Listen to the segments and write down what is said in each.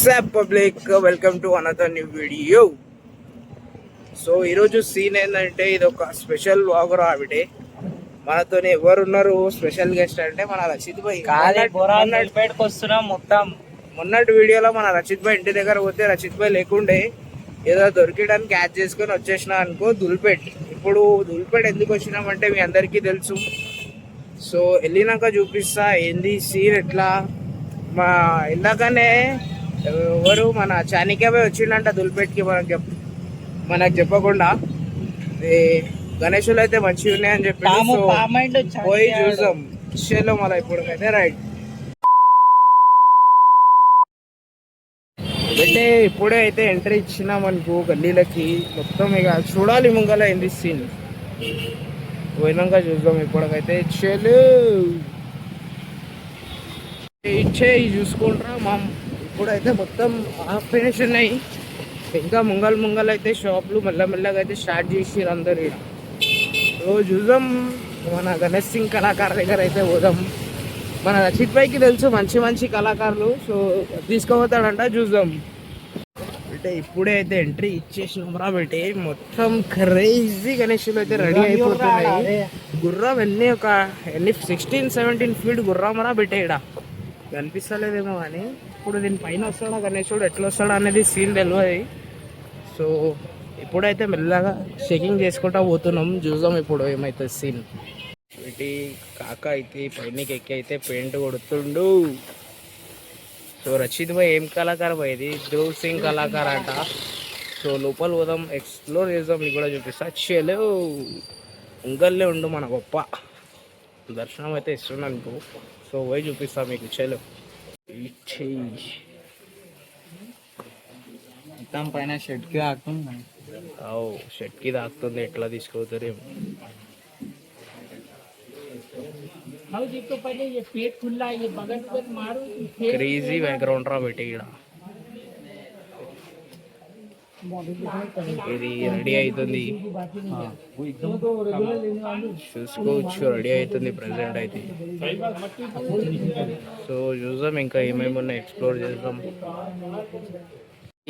WhatsApp public, welcome to another new video. So ఈరోజు scene ఏంటంటే ఇది ఒక స్పెషల్ వ్లాగర్ ఆవిడే మనతోనే ఎవరున్నారు స్పెషల్ గెస్ట్ అంటే మన రచిత్ భాయ్. వస్తున్నాం మొత్తం. మొన్నటి వీడియోలో మన రచిత్ భాయ్ ఇంటి దగ్గర పోతే రచిత్ భాయ్ లేకుండే ఏదో దొరికడానికి క్యాచ్ చేసుకొని వచ్చేసిన అనుకో దుల్పేట్. ఇప్పుడు దుల్పేట్ ఎందుకు వచ్చినామంటే మీ అందరికీ తెలుసు. సో వెళ్ళినాక చూపిస్తా ఏంది సీన్ ఎట్లా. మా ఇందాకనే ఎవరు మన చానికాబాయ్ వచ్చిండంట దుల్పేట్కి మనకు చెప్పకుండా. గణేషులు అయితే మంచిగా ఉన్నాయని చెప్పి పోయి చూసాం షేలో మళ్ళీ ఇప్పుడు అయితే రైట్ అయితే ఇప్పుడే అయితే ఎంట్రీ ఇచ్చినాం అనుకో గల్లీలకి మొత్తం. ఇక చూడాలి ముంగల ఏంది సీన్ పోయినాక చూద్దాం. ఇప్పటికైతే చెలు ఇచ్చే చూసుకుంటారా మా. ఇప్పుడైతే మొత్తం ఆఫ్ ఫినిష్ ఉన్నాయి. ఇంకా ముంగల్ అయితే షాపులు మెల్లమెల్లగా అయితే స్టార్ట్ చేసి అందరు. రోజు చూద్దాం. మన గణేష్ సింగ్ కళాకారు దగ్గర అయితే పోదాం. మన రచిత్ భాయ్కి తెలుసు మంచి మంచి కళాకారులు, సో తీసుకుపోతాడంట చూద్దాం. అంటే ఇప్పుడే అయితే ఎంట్రీ ఇచ్చేసినాం రా బెట్టి. మొత్తం క్రేజీ గణేషులు అయితే రెడీ అయిపోతున్నాయి. గుర్రం ఎన్ని 16-17 ఫీట్ గుర్రం రా బెట్టే. ఇక్కడ కనిపిస్తలేదేమో కానీ ఇప్పుడు దీని పైన వస్తాడా గణేశుడు ఎట్లా వస్తాడా అనేది సీన్ తెలియదు. సో ఇప్పుడైతే మెల్లగా చెకింగ్ చేసుకుంటా పోతున్నాం. చూద్దాం ఇప్పుడు ఏమైతుంది సీన్. వీటి కాక అయితే పైనకి ఎక్కి అయితే పెయింట్ కొడుతుండు. సో రచిత్ భాయ్ ఏం కళాకారు భాయ్, ఇది ధ్రువ్ సింగ్ కళాకారు అంట. సో లోపల పోదాం, ఎక్స్ప్లోర్ చేద్దాం, మీకు కూడా చూపిస్తా. చలో ఉంగల్లే ఉండు మన గొప్ప దర్శనం అయితే ఇస్తున్నాను అనుకో. సో పోయి చూపిస్తా మీకు. చలో మొత్తం పైన షెడ్కి తాకుతుంది. షెడ్కి తాకుతుంది. ఎట్లా తీసుకోతారేమో. క్రేజీ బ్యాక్గ్రౌండ్ రా పెట్టి. ఇక్కడ ఇది రెడీ అవుతుంది చూసుకోవచ్చు. రెడీ అవుతుంది ప్రజెంట్ అయితే. సో చూద్దాం ఇంకా ఏమేమి ఉన్నాయి, ఎక్స్ప్లోర్ చేద్దాం.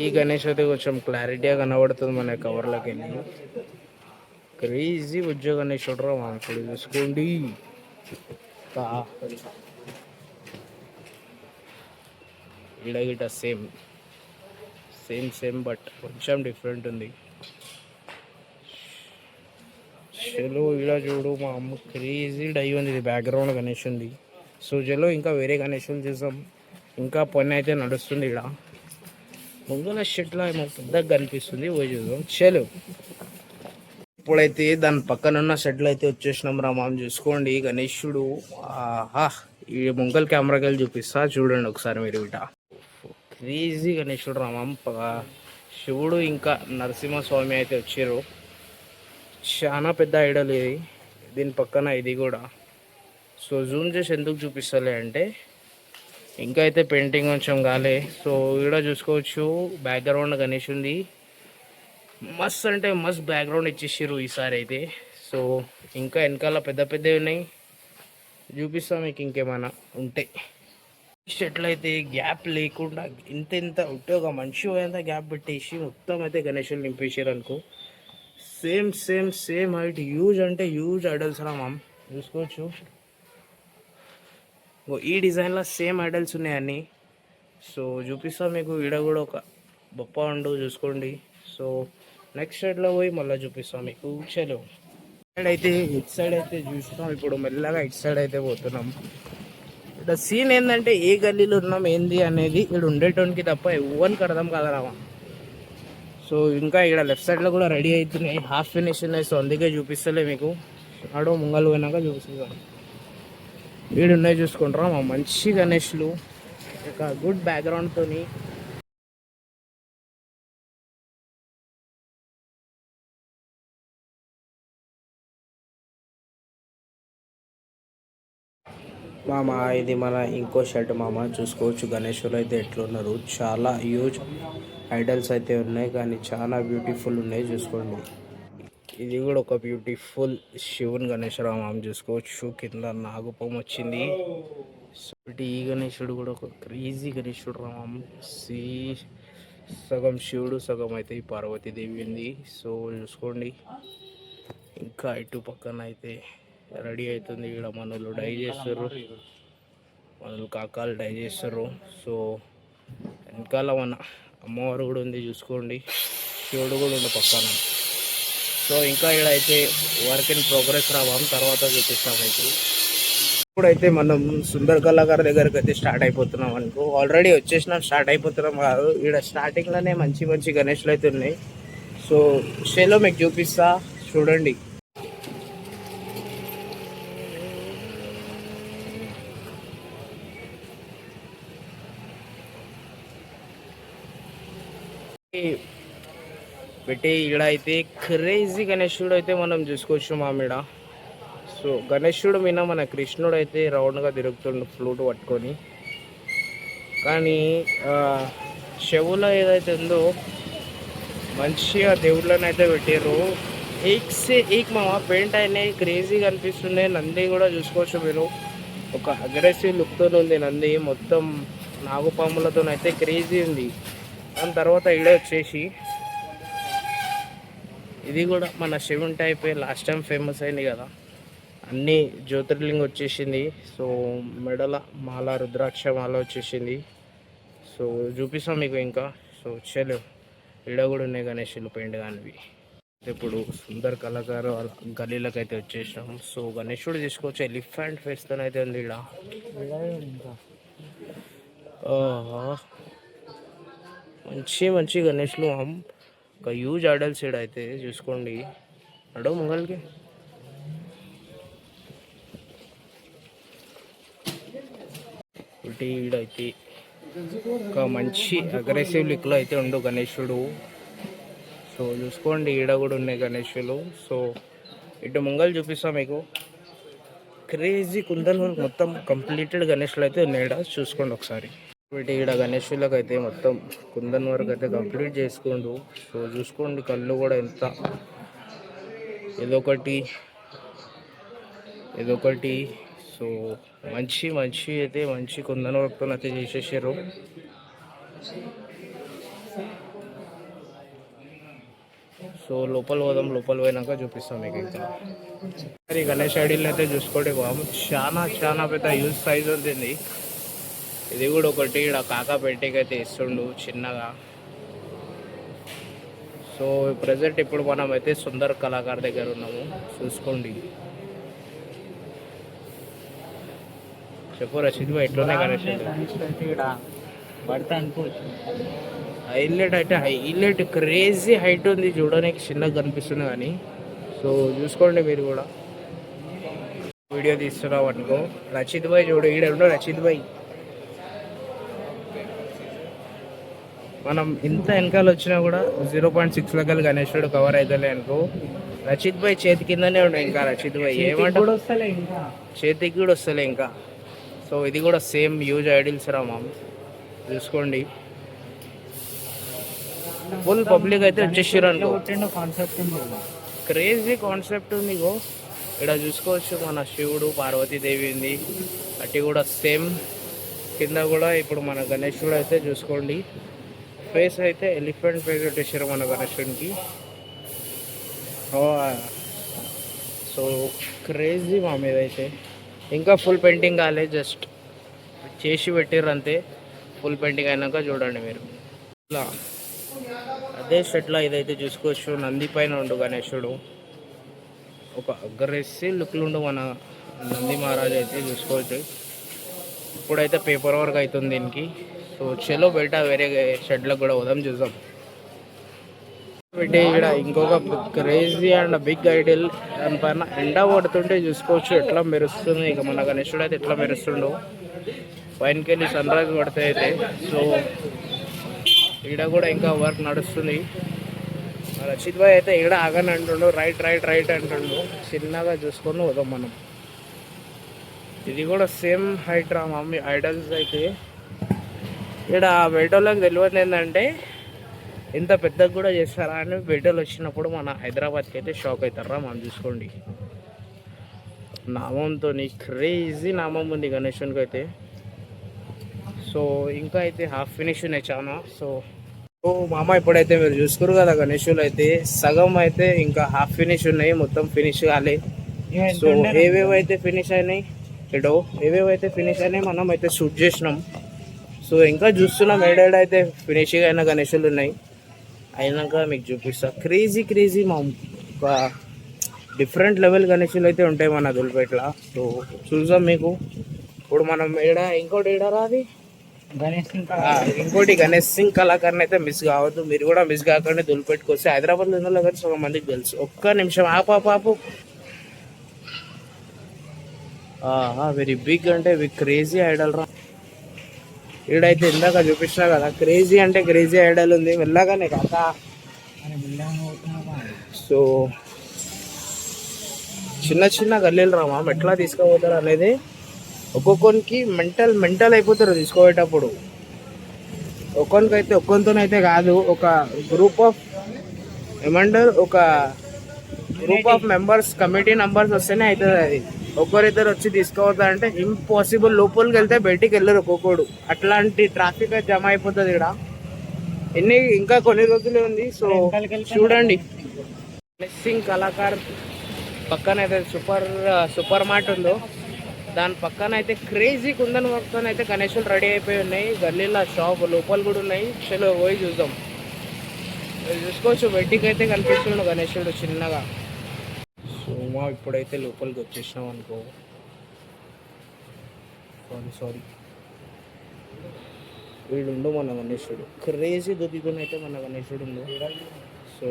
ఈ గణేష్ అయితే కొంచెం క్లారిటీగా కనబడుతుంది మన కవర్లోకి వెళ్ళి. క్రేజీ ఉద్యోగ గణేష్ చూడరా ఇప్పుడు చూసుకోండి. ఈడ గిట సేమ్ బట్ కొంచెం డిఫరెంట్ ఉంది. చలో ఈడ చూడు మా అమ్మ క్రేజీ డై ఉంది. ఇది బ్యాక్గ్రౌండ్ గణేష్ ఉంది. సో చలో ఇంకా వేరే గణేషులు చూసాం. ఇంకా పని అయితే నడుస్తుంది. ఇక్కడ ముంగల షెట్లో ఏమో పెద్దగా కనిపిస్తుంది, పోయి చూద్దాం. చలో ఇప్పుడైతే దాని పక్కన ఉన్న షెడ్లు అయితే వచ్చేసినాం రా మామ. చూసుకోండి గణేశుడు. ఆహా ఈ ముంగల్ కెమెరాకి వెళ్ళి చూపిస్తా చూడండి ఒకసారి మీరు. ఇట క్రేజీ గణేశుడు రా మామ. శివుడు ఇంకా నరసింహస్వామి అయితే వచ్చారు. చాలా పెద్ద ఐడల్ ఇది. దీని పక్కన ఇది కూడా. సో జూమ్ చేసి ఎందుకు చూపిస్తలే అంటే ఇంకా అయితే పెయింటింగ్ కొంచెం కాలే. సో ఇక్కడ చూసుకోవచ్చు బ్యాక్గ్రౌండ్ గణేష్ ఉంది. మస్త్ అంటే మస్త్ బ్యాక్గ్రౌండ్ ఇచ్చేసారు ఈసారి అయితే. సో ఇంకా వెనకాల పెద్దవి ఉన్నాయి, చూపిస్తాం మీకు ఇంకేమైనా ఉంటే. ఎట్లయితే గ్యాప్ లేకుండా ఇంత ఉంటే ఒక మనిషి పోయేంత గ్యాప్ పెట్టేసి మొత్తం అయితే గణేషులు నింపేసారు అనుకో. సేమ్ హైట్, హ్యూజ్ అంటే హ్యూజ్ ఐడల్స్ రా మామ్. చూసుకోవచ్చు ఈ డిజైన్లో సేమ్ ఐడల్స్ ఉన్నాయన్నీ. సో చూపిస్తాం మీకు. ఈడ కూడా ఒక బొప్ప ఉండు చూసుకోండి. సో నెక్స్ట్ సైడ్లో పోయి మళ్ళీ చూపిస్తాం మీకు. చలో ఇటు సైడ్ అయితే చూస్తున్నాం. ఇప్పుడు మెల్లగా ఇటు సైడ్ అయితే పోతున్నాం. ఇక్కడ సీన్ ఏంటంటే ఏ గల్లీలో ఉన్నాం ఏంది అనేది ఇక్కడ ఉండేటోనికి తప్ప ఎవరికి అర్థం కాదరామా. సో ఇంకా ఇక్కడ లెఫ్ట్ సైడ్లో కూడా రెడీ అవుతున్నాయి, హాఫ్ ఫినిష్ ఉన్నాయి. సో అందుకే చూపిస్తలే మీకు. ఆడో ముంగలు పోయినాక చూపిస్తాం. వీడున్నాయి చూసుకుంటారా మా మంచి గణేష్లు ఒక గుడ్ బ్యాక్గ్రౌండ్తోని. మామ ఇది మన ఇంకో షర్ట్ మామ. చూసుకోవచ్చు గణేశులు అయితే ఎట్లున్నారు. చాలా హ్యూజ్ ఐడల్స్ అయితే ఉన్నాయి కానీ చాలా బ్యూటిఫుల్ ఉన్నాయి. చూసుకోండి ఇది కూడా ఒక బ్యూటిఫుల్ శివుని గణేశ్వర మామ. చూసుకోవచ్చు కింద నాగుపం వచ్చింది. సో ఈ గణేశుడు కూడా ఒక క్రేజీ గణేశుడు రా మామ. సి సగం శివుడు సగం అయితే ఈ పార్వతీదేవి ఉంది. సో చూసుకోండి, ఇంకా ఇటు పక్కన అయితే రెడీ అవుతుంది. ఇక్కడ మనలు డై చేస్తారు, మనలు కాకాలు డై చేస్తారు. సో వెనకాల మన అమ్మవారు కూడా ఉంది చూసుకోండి, శివుడు కూడా ఉంది పక్కన. సో ఇంకా ఇక్కడ అయితే వర్క్ ఇన్ ప్రోగ్రెస్ రావాం, తర్వాత చూపిస్తాం అయితే. ఇప్పుడైతే మనం సుందర్ కళాకారు దగ్గరికి అయితే స్టార్ట్ అయిపోతున్నాం అనుకో. ఆల్రెడీ వచ్చేసినాం, స్టార్ట్ అయిపోతున్నాం కాదు. ఇక్కడ స్టార్టింగ్లోనే మంచి మంచి గణేష్లు అయితే ఉన్నాయి. సో షేలో మీకు చూపిస్తా చూడండి. పెట్టి ఇక్కడ అయితే క్రేజీ గణేశుడు అయితే మనం చూసుకోవచ్చు మామిడ. సో గణేశుడు మీద మన కృష్ణుడు అయితే రౌండ్గా తిరుగుతుండు ఫ్లూట్ పట్టుకొని. కానీ చెవులో ఏదైతే ఉందో మంచిగా దేవుళ్ళని అయితే పెట్టారు. ఏక్ మా పెయింట్ అయినాయి, క్రేజీగా అనిపిస్తున్నాయి. నంది కూడా చూసుకోవచ్చు మీరు, ఒక అగ్రెసివ్ లుక్తో ఉంది నంది. మొత్తం నాగుపాములతో అయితే క్రేజీ ఉంది. దాని తర్వాత ఇడే వచ్చేసి ఇది కూడా మన శివుని టైప్ లాస్ట్ టైం ఫేమస్ అయింది కదా, అన్ని జ్యోతిర్లింగం వచ్చేసింది. సో మెడల మాల, రుద్రాక్ష మాల వచ్చేసింది. సో చూపిస్తాం మీకు ఇంకా. సో చలో, ఇడ కూడా ఉన్నాయి గణేషులు పెయింట్ కానివి. ఇప్పుడు సుందర్ కళాకారు గల్లీలకు అయితే వచ్చేసాం. సో గణేశుడు తీసుకోవచ్చు, ఎలిఫెంట్ ఫేస్తో అయితే ఉంది ఇక్కడ. మంచి మంచి గణేష్లు, ఒక హ్యూజ్ ఐడల్స్ ఇక్కడ అయితే చూసుకోండి. అడో ముంగల్కి ఒకటి ఈడైతే ఒక మంచి అగ్రెసివ్ లుక్లో అయితే ఉండు గణేశుడు. సో చూసుకోండి, ఈడ కూడా ఉన్నాయి గణేశులు. సో ఇటు ముంగల్ చూపిస్తాం మీకు. క్రేజీ కుందన్ మొత్తం కంప్లీటెడ్ గణేశులు అయితే ఉన్నాయి ఇక్కడ, చూసుకోండి ఒకసారి. వీటి ఈడ గణేశులకు అయితే మొత్తం కుందన్ వరకు అయితే కంప్లీట్ చేసుకోండు. సో చూసుకోండి, కళ్ళు కూడా ఎంత ఏదొకటి. సో మంచి మంచి అయితే మంచి కుందన్ వర్క్తో అయితే చేసేసారు. సో లోపల పోదాం, లోపల పోయినాక చూపిస్తాం మీకు ఇంకా. మరి గణేష్ ఐడీలు అయితే చూసుకోండి బాబు, చాలా పెద్ద యూజ్ సైజ్ ఉంటుంది. ఇది కూడా ఒకటి ఇక్కడ కాకా పెట్టేకి అయితే ఇస్తుండు చిన్నగా. సో ప్రజెంట్ ఇప్పుడు మనం అయితే సుందర్ కళాకారు దగ్గర ఉన్నాము, చూసుకోండి. చెప్పు రషీద్ భాయ్, ఎట్లున్నాయి గణేష్? హైలైట్ క్రేజీ హైట్ ఉంది, చూడడానికి చిన్నగా కనిపిస్తుంది కానీ. సో చూసుకోండి మీరు కూడా, వీడియో తీస్తున్నాం అనుకో. రషీద్ భాయ్ చూడు, ఈడ ఉండవు రషీద్ భాయ్. మనం ఇంత వెనకాల వచ్చినా కూడా 0.6 లెక్కలు గణేశుడు కవర్ అవుతలే అనుకో. రషీద్ భాయ్ చేతి కిందనే ఉండే ఇంకా. రషీద్ భాయ్ ఏమంటాడు, చేతికి కూడా వస్తలే ఇంకా. సో ఇది కూడా సేమ్ యూజ్ ఐడిల్స్ రా మామ్, చూసుకోండి. ఫుల్ పబ్లిక్ అయితే వచ్చేసారు అనుకో. క్రేజీ కాన్సెప్ట్ ఉంది ఇగో. ఇక్కడ చూసుకోవచ్చు మన శివుడు, పార్వతీదేవి ఉంది. అటు కూడా సేమ్ కింద కూడా ఇప్పుడు మన గణేశుడు అయితే చూసుకోండి. ఫేస్ అయితే ఎలిఫెంట్ ఫేస్ పెట్టేసారు మన గణేశునికి. సో క్రేజీ మా మీద అయితే. ఇంకా ఫుల్ పెయింటింగ్ కాలేదు, జస్ట్ చేసి పెట్టారు అంతే. ఫుల్ పెయింటింగ్ అయినాక చూడండి మీరు. ఇట్లా అదే షెట్లో ఇదైతే చూసుకోవచ్చు. నంది పైన ఉండు గణేశుడు, ఒక అగ్రెసివ్ లుక్లు ఉండు మన నంది మహారాజ్ అయితే చూసుకోవచ్చు. ఇప్పుడైతే పేపర్ వర్క్ అవుతుంది దీనికి. సో చలో బయట వేరే షెడ్లకు కూడా ఉదయం చూద్దాం. పెట్టి ఇక్కడ ఇంకొక క్రేజీ అండ్ బిగ్ ఐడియల్, దానిపైన ఎండ పడుతుంటే చూసుకోవచ్చు ఎట్లా మెరుస్తుంది. ఇక మన గణేశుడు అయితే ఎట్లా మెరుస్తుండో, పైనకి వెళ్ళి సన్ రైజ్ పడితే అయితే. సో ఈడ కూడా ఇంకా వర్క్ నడుస్తుంది. రషీద్ భాయ్ అయితే ఈడ ఆగని అంటుండు, రైట్ అంటుండు. చిన్నగా చూసుకొని వదాం మనం. ఇది కూడా సేమ్ హైట్ రా మమ్మీ ఐడల్స్ అయితే. ఇక్కడ బయటోళ్ళకి తెలియదు ఏంటంటే ఇంత పెద్దగా కూడా చేస్తారా అని. బయటోళ్ళు వచ్చినప్పుడు మన హైదరాబాద్కి అయితే షాక్ అవుతారా మనం, చూసుకోండి. నామంతో క్రేజీ నామం ఉంది గణేశునికి అయితే. సో ఇంకా అయితే హాఫ్ ఫినిష్ ఉన్నాయి చాలా. సో ఓ మామ ఇప్పుడైతే మీరు చూసుకోరు కదా గణేశులు అయితే సగం అయితే ఇంకా హాఫ్ ఫినిష్ ఉన్నాయి, మొత్తం ఫినిష్ కాలే. సో ఏవేవైతే ఫినిష్ అయినాయి ఇటో ఏవేవైతే ఫినిష్ అయినాయి మనం అయితే షూట్ చేసినాం. సో ఇంకా చూస్తున్నాం ఏడేడైతే ఫినిషింగ్ అయిన గణేశులు ఉన్నాయి. అయినాక మీకు చూపిస్తా. క్రేజీ క్రేజీ మా ఒక డిఫరెంట్ లెవెల్ గణేశులు అయితే ఉంటాయి మన దుల్పేటలో. సో చూద్దాం మీకు. ఇప్పుడు మనం ఇంకోటి రాది ఇంకోటి గణేష్ సింగ్ కళాకారుని అయితే మిస్ కావద్దు. మీరు కూడా మిస్ కాకండి. దుల్పేటకి వస్తే హైదరాబాద్లో ఉందో కానీ సగం మందికి తెలుసు. ఒక్క నిమిషం ఆపాపు. వెరీ బిగ్ అంటే క్రేజీ ఐడల్ రా. ఈడైతే ఇందాక చూపించినా కదా క్రేజీ అంటే క్రేజీ ఐడల్ ఉంది వెళ్ళగానే కాక. సో చిన్న చిన్న గల్లీలు రామా ఎట్లా తీసుకుపోతారు అనేది ఒక్కొక్కరికి మెంటల్ అయిపోతారు తీసుకోవేటప్పుడు. ఒక్కొక్కరితోనైతే కాదు, ఒక group of members committee members వస్తేనే అవుతుంది అది. ఒక్కరిద్దరు వచ్చి తీసుకోవద్దా అంటే ఇంపాసిబుల్. లోపలికి వెళ్తే బయటికి వెళ్ళరు ఒక్కొక్కడు. అట్లాంటి ట్రాఫిక్ జమ అయిపోతుంది ఇక్కడ. ఇంకా కొన్ని రోజులే ఉంది. సో చూడండి సింగ్ కళాకార్ పక్కన అయితే సూపర్ మార్ట్ ఉందో దాని పక్కన అయితే క్రేజీ కుందన్ వర్క్తో అయితే గణేశులు రెడీ అయిపోయి ఉన్నాయి. గల్లీలో షాప్ లోపల కూడా ఉన్నాయి. చలో పోయి చూద్దాం. చూసుకోవచ్చు బయటికి అయితే కనిపిస్తున్నాడు గణేశుడు చిన్నగా. సో మా ఇప్పుడైతే లోపలికి వచ్చేసినాం అనుకో. సారీ వీడుండు మన గణేశుడు. క్రేజీ దుద్దితోనే అయితే మన గణేశుడు ఉండు. సో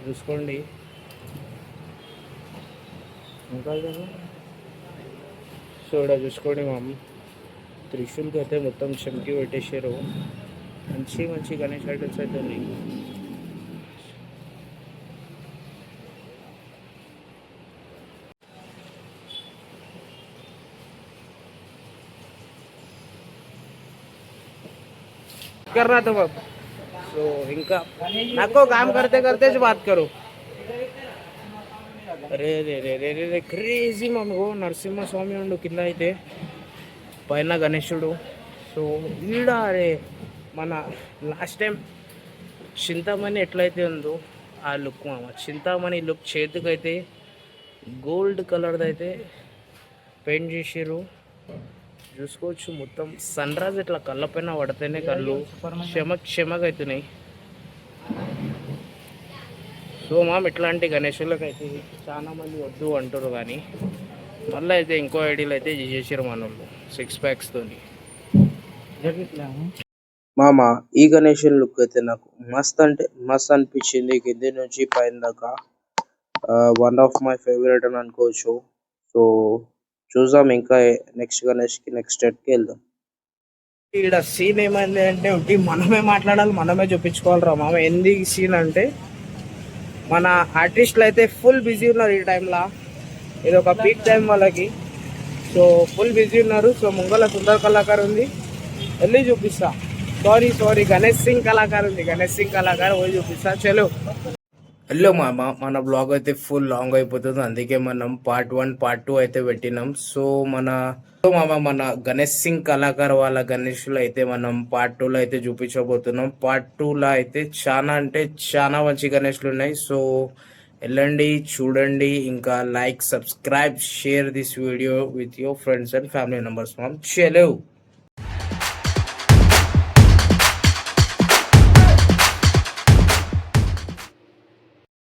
చూసుకోండి. ఇంకా సో ఇక్కడ చూసుకోండి మా త్రిశూల్కి అయితే మొత్తం చెంకి పెట్టేసారు. మంచి గణేష్ ఐటమ్స్ అయితే ఉన్నాయి. कर रहा था अब. సో ఇంకా నాకు काम करते करते बात करो. రే క్రేజీ మాకు నరసింహస్వామి ఉండు కింద అయితే పైన గణేశుడు. సో ఈడ మన లాస్ట్ టైం చింతామణి ఎట్లయితే ఉందో ఆ లుక్ మామ. చింతామణి లుక్ చేతికైతే గోల్డ్ కలర్ది అయితే పెయింట్ చేసారు. చూసుకోవచ్చు మొత్తం సన్ రైజ్ ఇట్లా కళ్ళపైన పడితేనే కళ్ళు క్షమగా అవుతున్నాయి. సో ఇట్లాంటి గణేశులకు అయితే చాలా మంది వద్దు అంటారు కానీ మళ్ళీ అయితే ఇంకో ఐడియాలు అయితే చేసారు మన వాళ్ళు 6 ప్యాక్స్తో. మామ ఈ గణేశుని లుక్ అయితే నాకు మస్త్ అంటే మస్త్ అనిపించింది. కింది నుంచి పైన దాకా వన్ ఆఫ్ మై ఫేవరెట్ అని అనుకోవచ్చు. సో చూద్దాం ఇంకా నెక్స్ట్ గణేష్కి నెక్స్ట్ స్టెప్కి వెళ్దాం. ఇక్కడ సీన్ ఏమైంది అంటే ఒకటి మనమే మాట్లాడాలి, మనమే చూపించుకోవాలి రా మామ. ఎందుకు సీన్ అంటే మన ఆర్టిస్టులు అయితే ఫుల్ బిజీ ఉన్నారు ఈ టైంలో. ఇది ఒక పీక్ టైం వాళ్ళకి. సో ఫుల్ బిజీ ఉన్నారు. సో ముంగల సుందర్ కళాకారు ఉంది, వెళ్ళి చూపిస్తా. సారీ గణేష్ సింగ్ కళాకారు ఉంది. గణేష్ సింగ్ కళాకారు పోయి చూపిస్తా. చలో హలో మామ. మన బ్లాగ్ అయితే ఫుల్ లాంగ్ అయిపోతుంది, అందుకే మనం పార్ట్ 1 పార్ట్ 2 అయితే పెట్టినాం. సో మన గణేష్ సింగ్ కళాకార్ వాళ్ళ గణేష్లో అయితే మనం పార్ట్ 2లో అయితే చూపించబోతున్నాం. పార్ట్ 2లో అయితే చాలా మంచి గణేష్లు ఉన్నాయి. సో వెళ్ళండి చూడండి. ఇంకా like, subscribe, share this video with your friends and family members ma'am. చలో.